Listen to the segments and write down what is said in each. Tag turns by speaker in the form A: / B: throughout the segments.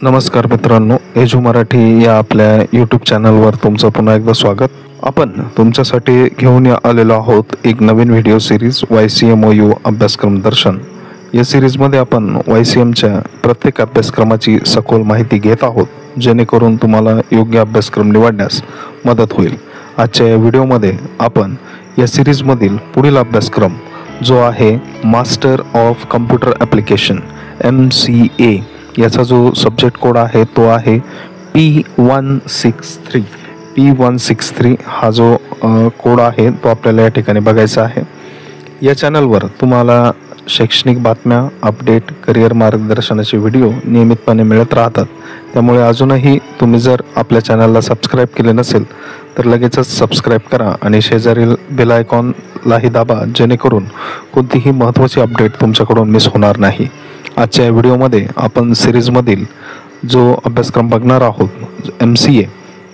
A: नमस्कार मित्रांनो, एजू मराठी या आपल्या यूट्यूब चॅनलवर तुमचं पुन्हा एकदा स्वागत. आपण तुमच्यासाठी घेऊन आलेलो आहोत एक नवीन व्हिडिओ सिरीज YCMOU अभ्यासक्रम दर्शन. या सिरीजमध्ये आपण YCMच्या प्रत्येक अभ्यासक्रमाची सखोल माहिती घेत आहोत, जेणेकरून तुम्हाला योग्य अभ्यासक्रम निवडण्यास मदत होईल. आजच्या या व्हिडिओमध्ये आपण या सिरीजमधील पुढील अभ्यासक्रम जो आहे master of computer application MCA याचा जो सब्जेक्ट कोड आहे तो आहे P163 हा जो कोड आहे तो आपल्याला या ठिकाणी बघायचा आहे. या चॅनलवर तुम्हाला शैक्षणिक बातम्या, अपडेट, करिअर मार्गदर्शनाचे व्हिडिओ नियमितपणे मिळत राहतात. त्यामुळे अजूनही तुम्ही जर आपल्या चॅनलला सबस्क्राईब केले नसेल तर लगेचच सबस्क्राईब करा आणि शेजारील बेल आयकॉनलाही दाबा, जेणेकरून कोणतीही महत्त्वाची अपडेट तुमच्याकडून मिस होणार नाही. आजच्या व्हिडिओमध्ये आपण सिरीजमधील जो अभ्यासक्रम बघणार आहोत MCA,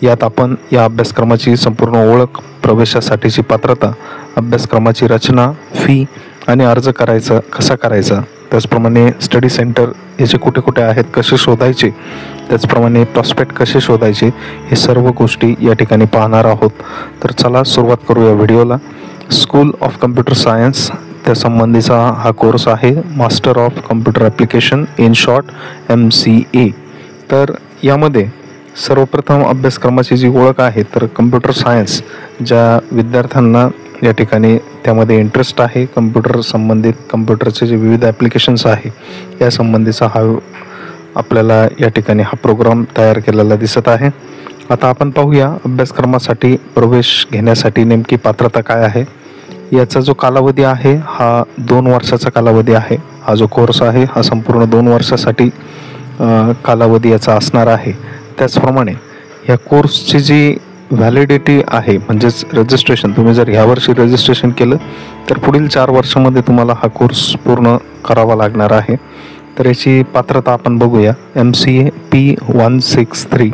A: यात आपण या अभ्यासक्रमाची संपूर्ण ओळख, प्रवेशासाठीची पात्रता, अभ्यासक्रमाची रचना, फी आणि अर्ज कसा करायचा, त्याचप्रमाणे स्टडी सेंटर याचे कुठे कुठे आहेत, कसे शोधायचे, त्याचप्रमाणे प्रॉस्पेक्ट कसे शोधायचे, हे सर्व गोष्टी या ठिकाणी पाहणार आहोत. तर चला सुरुवात करूया व्हिडिओला. स्कूल ऑफ कम्प्युटर सायन्स त्या संबंधीचा हा कोर्स आहे, master of computer application in short MCA. तर यामध्ये सर्वप्रथम अभ्यासक्रमाची जी ओळख आहे तर कम्प्युटर सायन्स ज्या विद्यार्थ्यांना या ठिकाणी त्यामध्ये इंटरेस्ट आहे, कम्प्युटर संबंधित कम्प्युटरचे जे विविध ॲप्लिकेशन्स आहे या संबंधीचा हा आपल्याला या ठिकाणी हा प्रोग्राम तयार केलेला दिसत आहे. आता आपण पाहूया अभ्यासक्रमासाठी प्रवेश घेण्यासाठी नेमकी पात्रता काय आहे. याचा जो कालावधी आहे हा 2 वर्षाचा कालावधी आहे. हा जो कोर्स आहे हा संपूर्ण 2 वर्षासाठी कालावधी याचा असणार आहे. त्याचप्रमाणे या कोर्सची जी व्हॅलिडिटी आहे, म्हणजेच रजिस्ट्रेशन, तुम्ही जर ह्या वर्षी रजिस्ट्रेशन केलं तर पुढील 4 वर्षामध्ये तुम्हाला हा कोर्स पूर्ण करावा लागणार आहे. तर याची पात्रता आपण बघूया. MCA P163.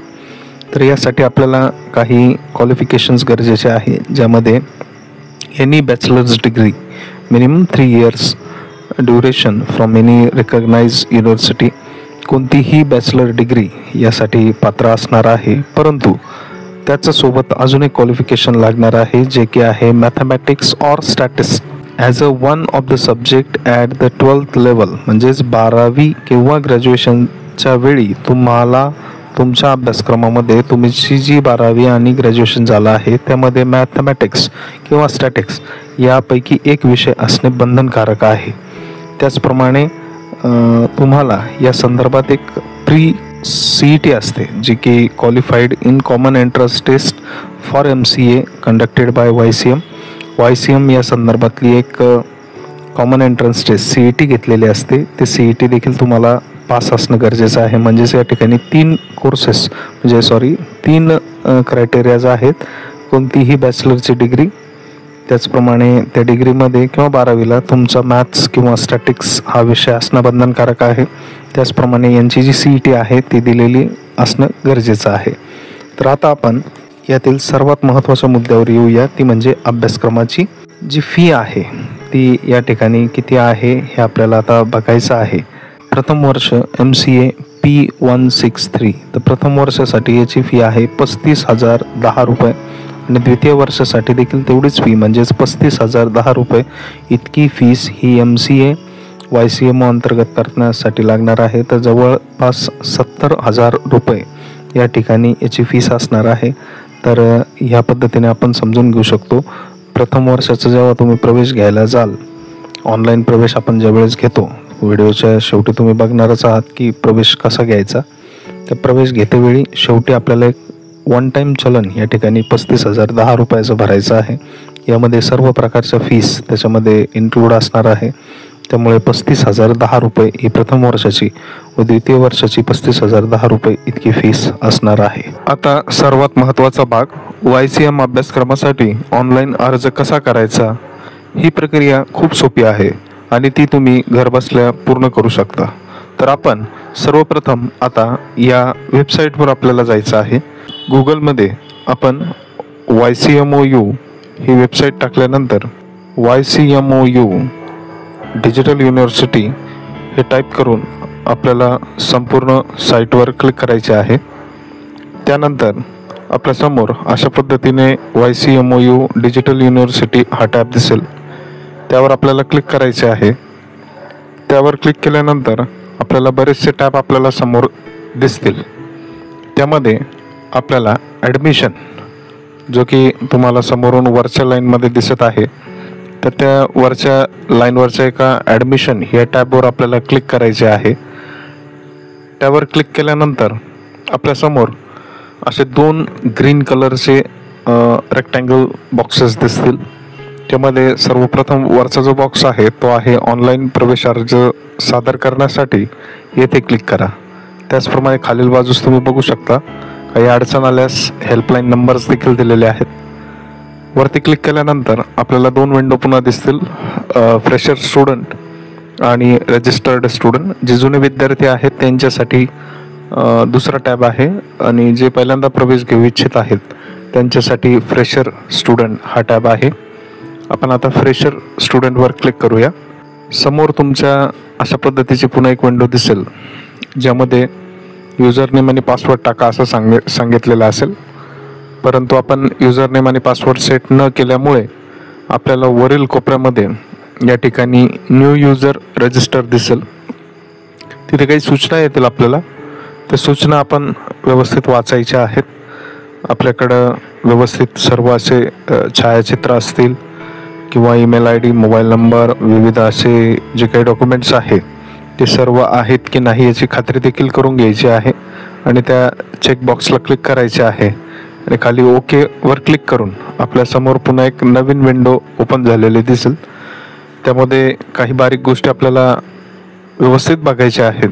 A: तर यासाठी आपल्याला काही क्वालिफिकेशन्स गरजेचे आहे, ज्यामध्ये any bachelor's degree, minimum 3 years duration from any recognise university, कोणतीही बॅचलर डिग्री यासाठी पात्र असणार आहे. परंतु त्याच्यासोबत अजून एक क्वालिफिकेशन लागणार आहे, जे की आहे mathematics or statistics as a one of the subject at the 12th level. म्हणजेच 12वी किंवा ग्रॅज्युएशनच्या वेळी तुम्हाला तुमच्या अभ्यासक्रमामध्ये तुमची जी 12वी आणि ग्रॅज्युएशन झालं आहे त्यामध्ये मॅथमॅटिक्स किंवा स्टॅटिक्स यापैकी एक विषय असणे बंधनकारक आहे. त्याचप्रमाणे तुम्हाला या संदर्भात एक CET असते, जी की qualified in common entrance test for MCA conducted by YCM या संदर्भातली एक कॉमन एंट्रन्स टेस्ट CET घेतलेली असते. ते CET देखील तुम्हाला पास असणं गरजेचं आहे. म्हणजेच या ठिकाणी 3 क्रायटेरियाज आहेत. कोणतीही बॅचलरची डिग्री, त्याचप्रमाणे त्या डिग्रीमध्ये किंवा 12वीला तुमचा मॅथ्स किंवा स्टॅटिक्स हा विषय असणं बंधनकारक आहे. त्याचप्रमाणे यांची जी CET आहे ती दिलेली असणं गरजेचं आहे. तर आता आपण यातील सर्वात महत्त्वाच्या मुद्द्यावर येऊया, ती म्हणजे अभ्यासक्रमाची जी फी आहे ती या ठिकाणी किती आहे हे आपल्याला आता बघायचं आहे. प्रथम वर्ष MCA P163, तर प्रथम वर्षासाठी याची फी आहे 35,010 रुपये आणि द्वितीय वर्षासाठी देखील तेवढीच फी म्हणजेच 35,010 रुपये इतकी फीस ही MCA YCMO अंतर्गत करण्यासाठी लागणार आहे. तर जवळपास 70,000 रुपये या ठिकाणी याची फीस असणार आहे. तर ह्या पद्धतीने आपण समजून घेऊ शकतो. प्रथम वर्षाचा जेव्हा तुम्ही प्रवेश घ्यायला जाल, ऑनलाईन प्रवेश आपण ज्यावेळेस घेतो, व्हिडिओच्या शेवटी तुम्ही बघणारच आहात की प्रवेश कसा घ्यायचा. त्या प्रवेश घेतेवेळी शेवटी आपल्याला एक वन टाईम चलन या ठिकाणी 35,010 रुपयाचं भरायचं आहे. यामध्ये सर्व प्रकारच्या फीस त्याच्यामध्ये इन्क्लूड असणार आहे. त्यामुळे 35,010 रुपये ही प्रथम वर्षाची व द्वितीय वर्षाची 35,010 रुपये इतकी फीस असणार आहे. आता सर्वात महत्त्वाचा भाग, YCM अभ्यासक्रमासाठी ऑनलाईन अर्ज कसा करायचा. ही प्रक्रिया खूप सोपी आहे आणि ती तुम्ही घरबसल्या पूर्ण करू शकता. तर आपण सर्वप्रथम आता या वेबसाईटवर आपल्याला जायचं आहे. गुगलमध्ये आपण YCMOU ही वेबसाईट टाकल्यानंतर YCMOU डिजिटल युनिव्हर्सिटी हे टाईप करून आपल्याला संपूर्ण साईटवर क्लिक करायचे आहे. त्यानंतर आपल्यासमोर अशा पद्धतीने YCMOU डिजिटल युनिव्हर्सिटी हा टॅब दिसेल. त्यावर आपल्याला क्लिक करायचे आहे. त्यावर क्लिक केल्यानंतर आपल्याला बरेचसे टॅब आपल्याला समोर दिसतील. त्यामध्ये आपल्याला ॲडमिशन, जो की तुम्हाला समोरून वरच्या लाईनमध्ये दिसत आहे, तर त्या वरच्या लाईनवरच्या एका ॲडमिशन या टॅबवर आपल्याला क्लिक करायचे आहे. त्यावर क्लिक केल्यानंतर आपल्यासमोर असे 2 ग्रीन कलरचे रेक्टँगल बॉक्सेस दिसतील. त्यामध्ये सर्वप्रथम वरचा जो बॉक्स आहे तो आहे ऑनलाईन प्रवेश अर्ज सादर करण्यासाठी, येथे क्लिक करा. त्याचप्रमाणे खालील बाजूस तुम्ही बघू शकता काही अडचण आल्यास हेल्पलाईन नंबर्स देखील दिलेले आहेत. वरती क्लिक केल्यानंतर आपल्याला 2 विंडो पुन्हा दिसतील, फ्रेशर स्टुडंट आणि रजिस्टर्ड स्टुडंट. जे जुने विद्यार्थी आहेत त्यांच्यासाठी दुसरा टॅब आहे आणि जे पहिल्यांदा प्रवेश घेऊ इच्छित आहेत त्यांच्यासाठी फ्रेशर स्टुडंट हा टॅब आहे. आपण आता फ्रेशर स्टुडंटवर क्लिक करूया. समोर तुमच्या अशा पद्धतीची पुन्हा एक विंडो दिसेल, ज्यामध्ये युजर नेम आणि पासवर्ड टाका असं सांगितलेलं असेल. परंतु आपण युजर नेम आणि पासवर्ड सेट न केल्यामुळे आपल्याला वरील कोपऱ्यामध्ये या ठिकाणी न्यू युजर रजिस्टर दिसेल. तिथे काही सूचना येतील आपल्याला. त्या सूचना आपण व्यवस्थित वाचायच्या आहेत. आपल्याकडं व्यवस्थित सर्व असे छायाचित्र असतील किंवा ईमेल ID, मोबाईल नंबर, विविध असे जे काही डॉक्युमेंट्स आहेत ते सर्व आहेत की नाही याची खात्री देखील करून घ्यायची आहे आणि त्या चेकबॉक्सला क्लिक करायचे आहे आणि खाली ओकेवर क्लिक करून आपल्यासमोर पुन्हा एक नवीन विंडो ओपन झालेली दिसेल. त्यामध्ये काही बारीक गोष्टी आपल्याला व्यवस्थित बघायच्या आहेत,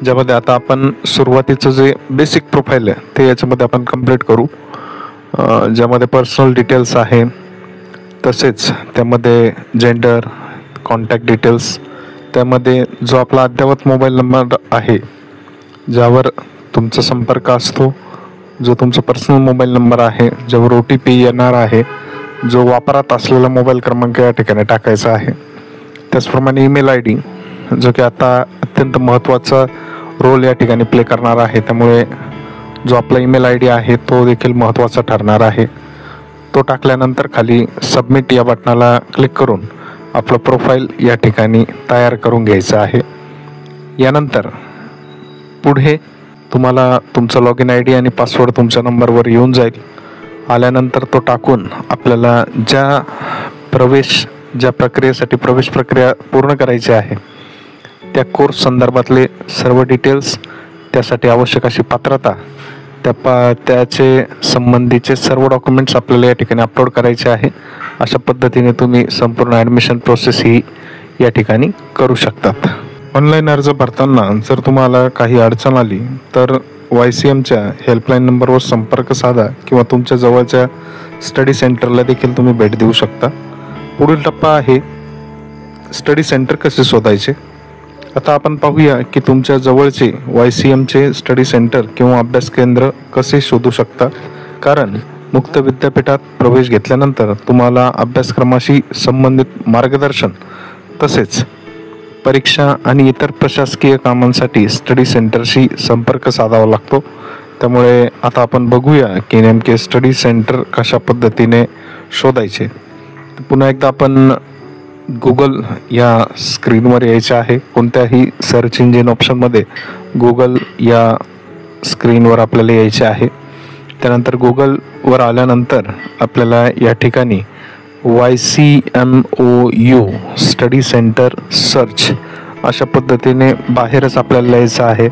A: ज्यामध्ये आता आपण सुरुवातीचं जे बेसिक प्रोफाईल आहे ते याच्यामध्ये आपण कंप्लीट करू, ज्यामध्ये पर्सनल डिटेल्स आहे, तसेच त्यामध्ये जेंडर, कॉन्टॅक्ट डिटेल्स, त्यामध्ये जो आपला अद्ययावत मोबाईल नंबर आहे ज्यावर तुमचा संपर्क असतो, जो तुमचा पर्सनल मोबाईल नंबर आहे, ज्यावर OTP येणार आहे, जो वापरात असलेला मोबाईल क्रमांक या ठिकाणी टाकायचा आहे. त्याचप्रमाणे ईमेल ID, जो की आता अत्यंत महत्त्वाचा रोल या ठिकाणी प्ले करणार आहे. त्यामुळे जो आपला ईमेल ID आहे तो देखील महत्त्वाचा ठरणार आहे. तो टाकल्यानंतर खाली सबमिट या बटनाला क्लिक करून आपलं प्रोफाईल या ठिकाणी तयार करून घ्यायचं आहे. यानंतर पुढे तुम्हाला तुमचा लॉगिन ID आणि पासवर्ड तुमच्या नंबरवर येऊन जाईल. आल्यानंतर तो टाकून आपल्याला ज्या प्रक्रियेसाठी प्रवेश प्रक्रिया पूर्ण करायची आहे त्या कोर्स संदर्भातले सर्व डिटेल्स, त्यासाठी आवश्यक अशी पात्रता, त्याचे संबंधीचे सर्व डॉक्युमेंट्स आपल्याला या ठिकाणी अपलोड करायचे आहे. अशा पद्धतीने तुम्ही संपूर्ण ॲडमिशन प्रोसेस ही या ठिकाणी करू शकतात. ऑनलाईन अर्ज भरताना जर तुम्हाला काही अडचण आली तर YCMच्या हेल्पलाईन नंबरवर संपर्क साधा किंवा तुमच्या जवळच्या स्टडी सेंटरला देखील तुम्ही भेट देऊ शकता. पुढील टप्पा आहे स्टडी सेंटर कसे शोधायचे. आता आपण पाहूया की तुमच्या जवळचे YCMचे स्टडी सेंटर किंवा अभ्यास केंद्र कसे शोधू शकता. कारण मुक्त विद्यापीठात प्रवेश घेतल्यानंतर तुम्हाला अभ्यासक्रमाशी संबंधित मार्गदर्शन तसेच परीक्षा आणि इतर प्रशासकीय कामांसाठी स्टडी सेंटरशी संपर्क साधावा लागतो. त्यामुळे आता आपण बघूया की नेमके स्टडी सेंटर कशा पद्धतीने शोधायचे. पुन्हा एकदा आपण गुगल या स्क्रीनवर यायचे आहे. कोणत्याही सर्च इंजिन ऑप्शनमध्ये गुगल या स्क्रीनवर आपल्याला यायचे आहे. त्यानंतर गुगलवर आल्यानंतर आपल्याला या ठिकाणी YCMOU स्टडी सेंटर सर्च अशा पद्धतीने बाहेरच आपल्याला यायचं आहे.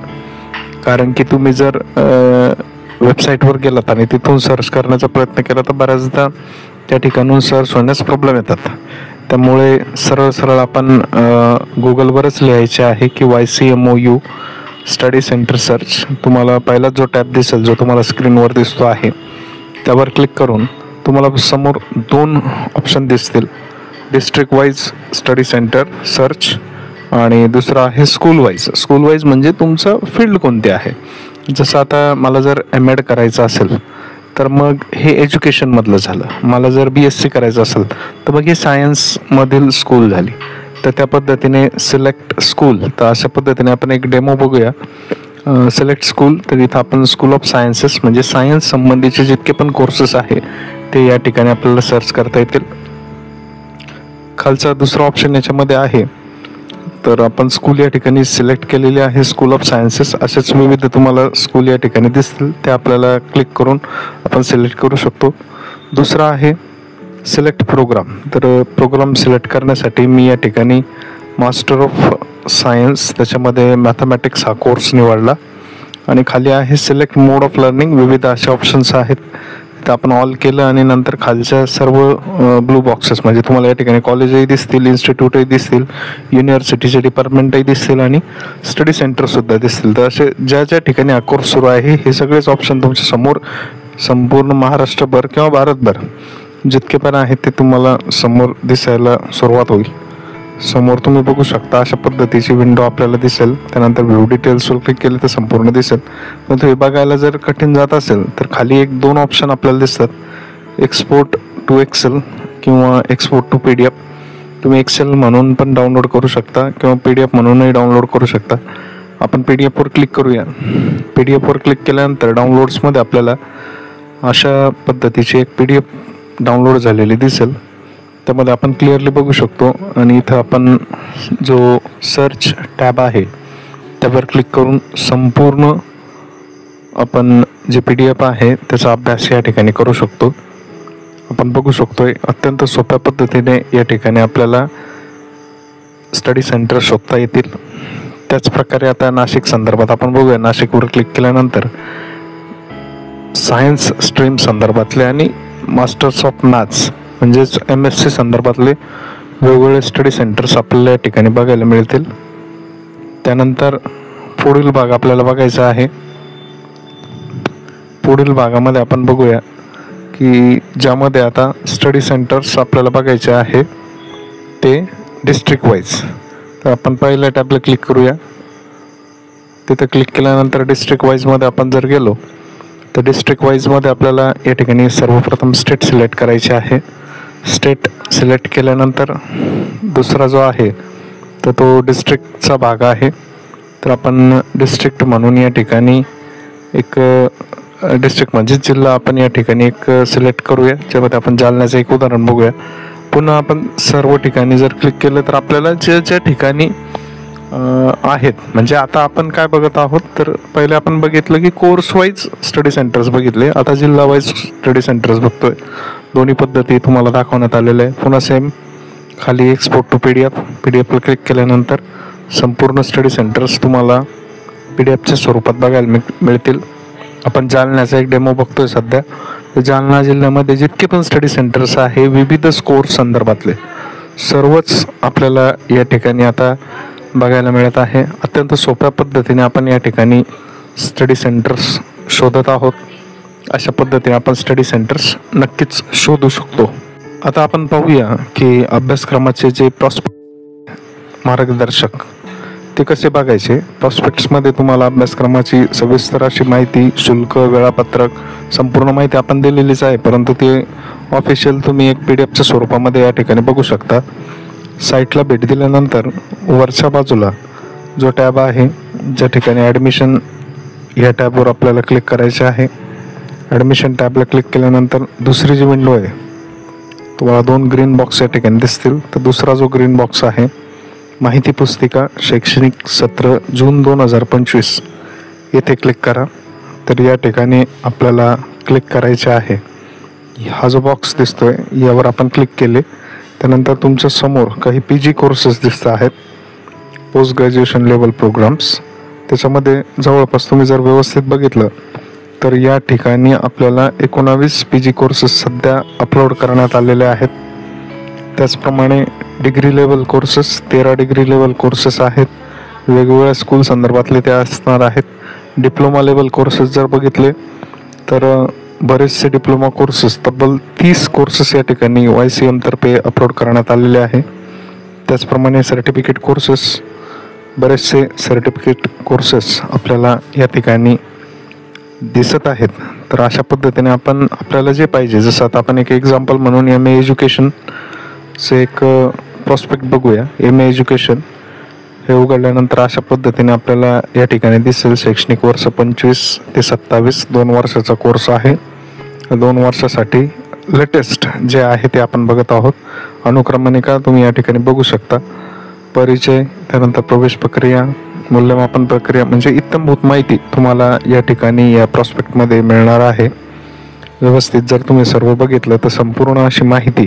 A: कारण की तुम्ही जर वेबसाईटवर गेलात आणि तिथून सर्च करण्याचा प्रयत्न केला तर बऱ्याचदा त्या ठिकाणून सर्च होण्यास प्रॉब्लेम येतात. त्यामुळे सरळ आपण गुगलवरच लिहायचे आहे की YCMOU स्टडी सेंटर सर्च. तुम्हाला पहिला जो टॅब दिसेल, जो तुम्हाला स्क्रीनवर दिसतो आहे, त्यावर क्लिक करून तुम्हाला समोर 2 ऑप्शन दिसतील. District wise study centre search आणि दुसरा आहे स्कूल वाईज म्हणजे तुमचं फील्ड कोणते आहे. जसं आता मला जर MAd करायचं असेल तर मग हे एज्युकेशनमधलं झालं. मला जर BSc करायचं असेल तर मग हे सायन्समधील स्कूल झाली. तर त्या पद्धतीने सिलेक्ट स्कूल, तर अशा पद्धतीने आपण एक डेमो बघूया. सिलेक्ट स्कूल, तर इथं आपण स्कूल ऑफ सायन्सेस म्हणजे सायन्स संबंधीचे जितके पण कोर्सेस आहे ते या ठिकाणी आपल्याला सर्च करता येतील. खालचा दुसरा ऑप्शन याच्यामध्ये आहे, तर आपण स्कूल या ठिकाणी सिलेक्ट केलेले आहे, स्कूल ऑफ सायन्सेस. असेच विविध तुम्हाला स्कूल या ठिकाणी दिसतील, ते आपल्याला क्लिक करून आपण सिलेक्ट करू शकतो. दुसरा आहे सिलेक्ट प्रोग्राम, तर प्रोग्राम सिलेक्ट करण्यासाठी मी या ठिकाणी मास्टर ऑफ सायन्स त्याच्यामध्ये मॅथमॅटिक्स हा कोर्स निवडला आणि खाली आहे सिलेक्ट मोड ऑफ लर्निंग. विविध असे ऑप्शन्स आहेत, तर आपण ऑल केलं आणि नंतर खालच्या सर्व ब्लू बॉक्सेस म्हणजे तुम्हाला या ठिकाणी कॉलेजही दिसतील, इन्स्टिट्यूटही दिसतील, युनिव्हर्सिटीचे डिपार्टमेंटही दिसतील आणि स्टडी सेंटरसुद्धा दिसतील. तर असे ज्या ज्या ठिकाणी हा कोर्स सुरू आहे हे सगळेच ऑप्शन तुमच्या समोर संपूर्ण महाराष्ट्रभर किंवा भारतभर जितके पण आहेत ते तुम्हाला समोर दिसायला सुरुवात होईल. समोर तुम्ही बघू शकता अशा पद्धतीची विंडो आपल्याला दिसेल. त्यानंतर व्ह्यू डिटेल्सवर क्लिक केले तर संपूर्ण दिसेल. पण तुम्ही बघायला जर कठीण जात असेल तर खाली एक दोन ऑप्शन आपल्याला दिसतात, एक्सपोर्ट टू एक्सेल किंवा एक्सपोर्ट टू PDF. तुम्ही एक्सेल म्हणून पण डाउनलोड करू शकता किंवा PDF म्हणूनही डाउनलोड करू शकता. आपण PDFवर क्लिक करूया. PDFवर क्लिक केल्यानंतर डाउनलोड्समध्ये आपल्याला अशा पद्धतीची एक PDF डाउनलोड झालेली दिसेल. त्यामध्ये आपण क्लिअरली बघू शकतो आणि इथं आपण जो सर्च टॅब आहे त्यावर क्लिक करून संपूर्ण आपण जे PDF आहे त्याचा अभ्यास या ठिकाणी करू शकतो. आपण बघू शकतोय अत्यंत सोप्या पद्धतीने या ठिकाणी आपल्याला स्टडी सेंटर शोधता येतील. त्याचप्रकारे आता नाशिक संदर्भात आपण बघूया. नाशिकवर क्लिक केल्यानंतर सायन्स स्ट्रीम संदर्भातले आणि मास्टर्स ऑफ मॅथ्स म्हणजेच MSc संदर्भातले वेगवेगळे स्टडी सेंटर्स आपल्याला या ठिकाणी बघायला मिळतील. त्यानंतर पुढील भाग आपल्याला बघायचा आहे. पुढील भागामध्ये आपण बघूया की ज्यामध्ये आता स्टडी सेंटर्स आपल्याला बघायचे आहे ते डिस्ट्रिक्ट वाईज. तर आपण पहिल्या टॅबला क्लिक करूया. तिथे क्लिक केल्यानंतर डिस्ट्रिक्ट वाईजमध्ये आपण जर गेलो तर डिस्ट्रिक्ट वाईजमध्ये आपल्याला या ठिकाणी सर्वप्रथम स्टेट सिलेक्ट करायचे आहे. स्टेट सिलेक्ट केल्यानंतर दुसरा जो आहे तर तो डिस्ट्रिक्टचा भाग आहे. तर आपण डिस्ट्रिक्ट म्हणून या ठिकाणी एक डिस्ट्रिक्ट म्हणजे जिल्हा आपण या ठिकाणी एक सिलेक्ट करूया. ज्यामध्ये आपण जालन्याचं एक उदाहरण बघूया. पुन्हा आपण सर्व ठिकाणी जर क्लिक केलं तर आपल्याला ज्या ठिकाणी आहेत म्हणजे आता आपण काय बघत आहोत तर पहिले आपण बघितलं की कोर्स वाईज स्टडी सेंटर्स बघितले, आता जिल्हा वाईज स्टडी सेंटर्स बघतोय. दोन्ही पद्धती तुम्हाला दाखवण्यात आलेल्या आहे. पुन्हा सेम खाली एक्सपोर्ट टू PDFवर क्लिक केल्यानंतर संपूर्ण स्टडी सेंटर्स तुम्हाला PDFच्या स्वरूपात बघायला मिळतील. आपण जालन्याचा एक डेमो बघतोय सध्या. तर जालना जिल्ह्यामध्ये जितके पण स्टडी सेंटर्स आहे विविध कोर्स संदर्भातले सर्वच आपल्याला या ठिकाणी आता बघायला मिळत आहे. अत्यंत सोप्या पद्धतीने आपण या ठिकाणी स्टडी सेंटर्स शोधत आहोत. अशा पद्धतीने आपण स्टडी सेंटर्स नक्कीच शोधू शकतो. आता आपण पाहूया की अभ्यासक्रमाचे जे प्रॉस्पेक्ट मार्गदर्शक ते कसे बघायचे. प्रॉस्पेक्ट्समध्ये तुम्हाला अभ्यासक्रमाची सविस्तर अशी माहिती, शुल्क, वेळापत्रक संपूर्ण माहिती आपण दिलेलीच आहे, परंतु ते ऑफिशियल तुम्ही एक PDFच्या स्वरूपामध्ये या ठिकाणी बघू शकता. साईटला भेट दिल्यानंतर वरच्या बाजूला जो टॅब आहे ज्या ठिकाणी ॲडमिशन या टॅबवर आपल्याला क्लिक करायचे आहे. ॲडमिशन टॅबला क्लिक केल्यानंतर दुसरी जी विंडो आहे तुम्हाला दोन ग्रीन बॉक्स या ठिकाणी दिसतील. तर दुसरा जो ग्रीन बॉक्स आहे माहिती पुस्तिका शैक्षणिक सत्र जून 2025 येथे क्लिक करा. तर या ठिकाणी आपल्याला क्लिक करायचे आहे. हा जो बॉक्स दिसतोय यावर आपण क्लिक केले त्यानंतर तुमच्या समोर काही PG कोर्सेस दिसत आहेत, पोस्ट ग्रॅज्युएशन लेवल प्रोग्राम्स. त्याच्यामध्ये जवळपास तुम्ही जर व्यवस्थित बघितलं तर या ठिकाणी आपल्याला 19 PG कोर्सेस सध्या अपलोड करण्यात आलेले आहेत. त्याचप्रमाणे degree level courses 13 degree level courses आहेत. वेगवेगळ्या स्कूल संदर्भातले ते असणार आहेत. डिप्लोमा लेवल कोर्सेस जर बघितले तर बरेचसे डिप्लोमा कोर्सेस तब्बल 30 कोर्सेस या ठिकाणी YCM तर्फे अपलोड करण्यात आलेले आहे. त्याचप्रमाणे सर्टिफिकेट कोर्सेस, बरेचसे सर्टिफिकेट कोर्सेस आपल्याला या ठिकाणी दिसत आहेत. तर अशा पद्धतीने आपल्याला जे पाहिजे, जसं आता आपण एक एक्झाम्पल म्हणून MA एज्युकेशनचे एक प्रॉस्पेक्ट बघूया. MA एज्युकेशन हे उघडल्यानंतर अशा पद्धतीने आपल्याला या ठिकाणी दिसेल. शैक्षणिक वर्ष 25 ते 27 2 वर्षाचा कोर्स आहे. 2 वर्षासाठी लेटेस्ट जे आहे ते आपण बघत आहोत. अनुक्रमणिका तुम्ही या ठिकाणी बघू शकता. परिचय, त्यानंतर प्रवेश प्रक्रिया, मूल्यमापन प्रक्रिया, म्हणजे इत्थंभूत माहिती तुम्हाला या ठिकाणी या प्रॉस्पेक्टमध्ये मिळणार आहे. व्यवस्थित जर तुम्ही सर्व बघितलं तर संपूर्ण अशी माहिती,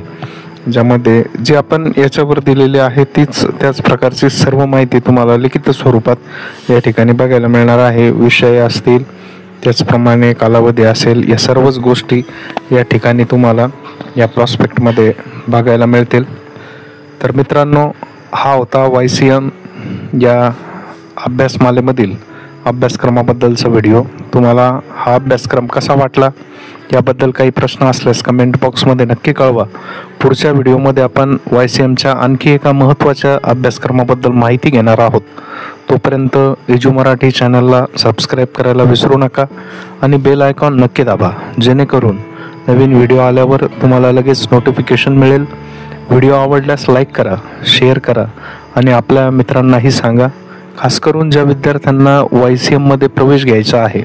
A: ज्यामध्ये जे आपण याच्यावर दिलेली आहे त्याच प्रकारची सर्व माहिती तुम्हाला लिखित स्वरूपात या ठिकाणी बघायला मिळणार आहे. विषय असतील, त्याचप्रमाणे कालावधी असेल, या सर्वच गोष्टी या ठिकाणी तुम्हाला या प्रॉस्पेक्टमध्ये बघायला मिळतील. तर मित्रांनो, हा होता YCM या अभ्यासमालेमधील अभ्यासक्रमाबद्दलचा व्हिडिओ. तुम्हाला हा अभ्यासक्रम कसा वाटला याबद्दल काही प्रश्न असल्यास कमेंट बॉक्समध्ये नक्की कळवा. पुढच्या व्हिडिओमध्ये आपण YCMच्या आणखी एका महत्त्वाच्या अभ्यासक्रमाबद्दल माहिती घेणार आहोत. तोपर्यंत एजू मराठी चॅनलला सबस्क्राईब करायला विसरू नका आणि बेल आयकॉन नक्की दाबा, जेणेकरून नवीन व्हिडिओ आल्यावर तुम्हाला लगेच नोटिफिकेशन मिळेल. व्हिडिओ आवडल्यास लाईक करा, शेअर करा आणि आपल्या मित्रांनाही सांगा. खास करून ज्या विद्यार्थ्यांना YCMमध्ये प्रवेश घ्यायचा आहे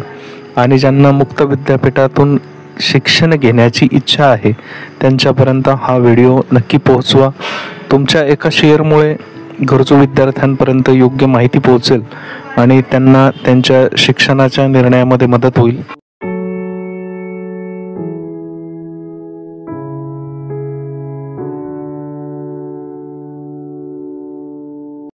A: आणि ज्यांना मुक्त विद्यापीठातून शिक्षण घेण्याची इच्छा आहे, त्यांच्यापर्यंत हा व्हिडिओ नक्की पोहोचवा. तुमच्या एका शेअरमुळे गरजू विद्यार्थ्यांपर्यंत योग्य माहिती पोहोचेल आणि त्यांना त्यांच्या शिक्षणाच्या निर्णयामध्ये मदत होईल.